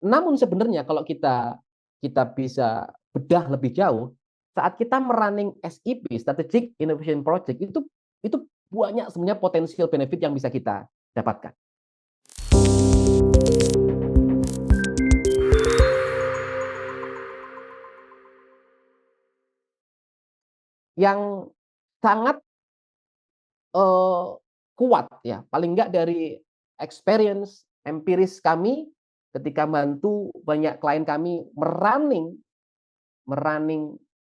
Namun sebenarnya kalau kita bisa bedah lebih jauh, saat kita merunning SIP, Strategic Innovation Project, itu banyak sebenarnya potensial benefit yang bisa kita dapatkan. Yang sangat kuat ya, paling enggak dari experience empiris kami ketika bantu banyak klien kami merunning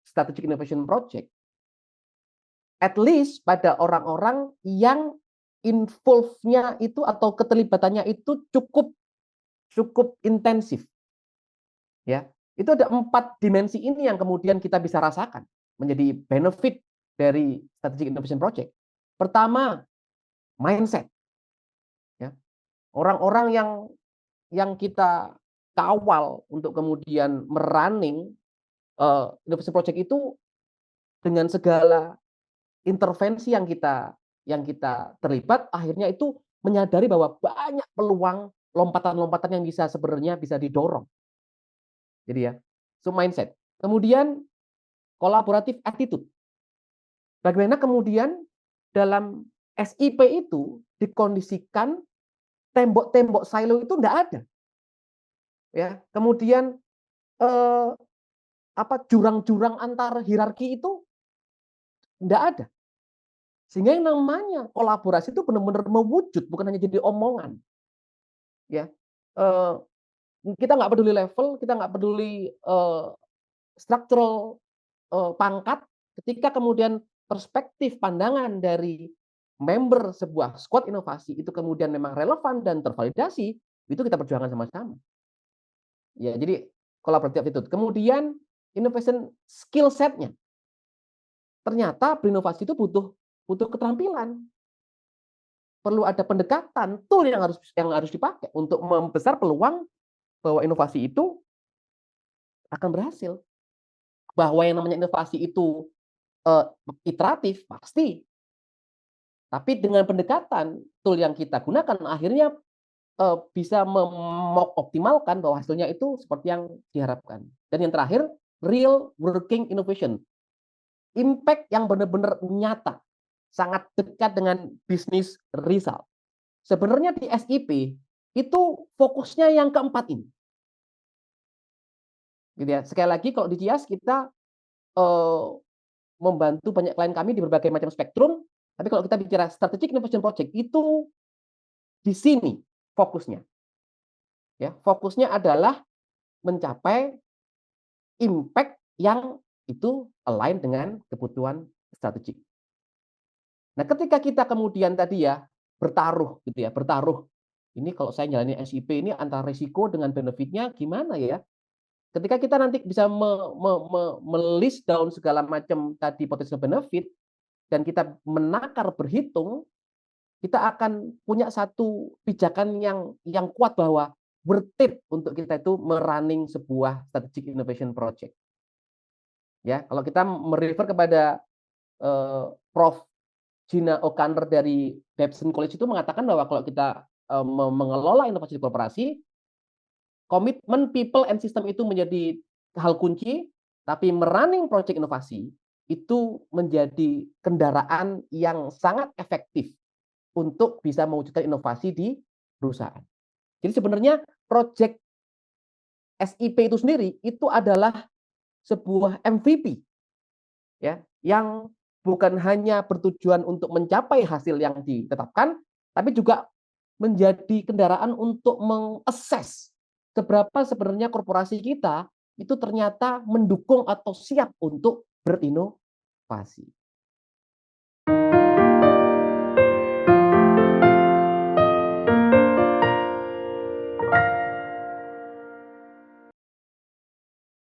strategic innovation project, at least pada orang-orang yang involve-nya itu atau keterlibatannya itu cukup cukup intensif ya. Itu ada 4 dimensi ini yang kemudian kita bisa rasakan menjadi benefit dari strategic innovation project. Pertama, mindset ya. Orang-orang yang kita kawal untuk kemudian merunning innovation project itu dengan segala intervensi yang kita terlibat, akhirnya itu menyadari bahwa banyak peluang lompatan-lompatan yang bisa sebenarnya bisa didorong. Jadi ya, so mindset. Kemudian collaborative attitude. Bagaimana kemudian dalam SIP itu dikondisikan tembok-tembok silo itu enggak ada. Ya, kemudian eh, jurang-jurang antar hierarki itu enggak ada. Sehingga yang namanya kolaborasi itu benar-benar mewujud, bukan hanya jadi omongan. Ya, eh, kita nggak peduli level, kita nggak peduli structural pangkat, ketika kemudian perspektif pandangan dari member sebuah squad inovasi itu kemudian memang relevan dan tervalidasi, itu kita perjuangkan sama-sama. Ya, jadi collaborative attitude. Kemudian innovation skill set-nya. Ternyata berinovasi itu butuh butuh keterampilan. Perlu ada pendekatan, tool yang harus dipakai untuk membesar peluang bahwa inovasi itu akan berhasil. Bahwa yang namanya inovasi itu iteratif pasti, tapi dengan pendekatan tool yang kita gunakan akhirnya bisa mengoptimalkan bahwa hasilnya itu seperti yang diharapkan. Dan yang terakhir, real working innovation. Impact yang benar-benar nyata, sangat dekat dengan bisnis result. Sebenarnya di SIP itu fokusnya yang keempat ini. Gitu ya. Sekali lagi kalau di CIAS kita eh, membantu banyak klien kami di berbagai macam spektrum, tapi kalau kita bicara strategic innovation project itu di sini fokusnya. Ya, fokusnya adalah mencapai impact yang itu align dengan kebutuhan strategik. Nah, ketika kita kemudian tadi ya bertaruh gitu ya, bertaruh. Ini kalau saya jalani SIP ini antara risiko dengan benefitnya gimana ya? Ketika kita nanti bisa melist down segala macam tadi potensial benefit dan kita menakar berhitung, kita akan punya satu pijakan yang kuat bahwa worth it untuk kita itu merunning sebuah strategic innovation project. Ya, kalau kita merefer kepada Prof. Gina O'Connor dari Babson College itu mengatakan bahwa kalau kita mengelola inovasi di korporasi, komitmen people and system itu menjadi hal kunci, tapi merunning project inovasi itu menjadi kendaraan yang sangat efektif untuk bisa mewujudkan inovasi di perusahaan. Jadi sebenarnya project SIP itu sendiri itu adalah sebuah MVP ya, yang bukan hanya bertujuan untuk mencapai hasil yang ditetapkan, tapi juga menjadi kendaraan untuk mengakses seberapa sebenarnya korporasi kita itu ternyata mendukung atau siap untuk berinovasi.